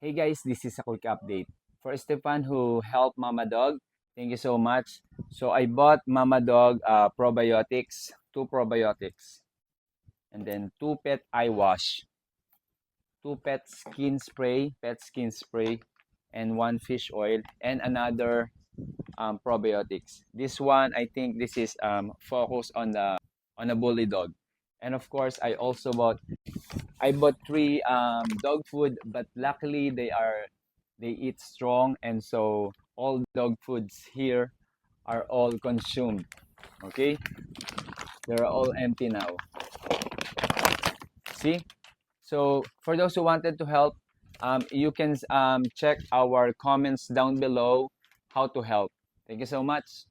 Hey guys, this is a quick update. For Stefan who helped Mama Dog, thank you so much. So I bought Mama Dog probiotics, two probiotics, and then two pet eye wash, two pet skin spray, and one fish oil, and another probiotics. This one, I think this is focused on a bully dog. And of course, I bought three dog food, but luckily they eat strong, and so all dog foods here are all consumed. Okay, they're all empty now. See, so for those who wanted to help, you can check our comments down below how to help. Thank you so much.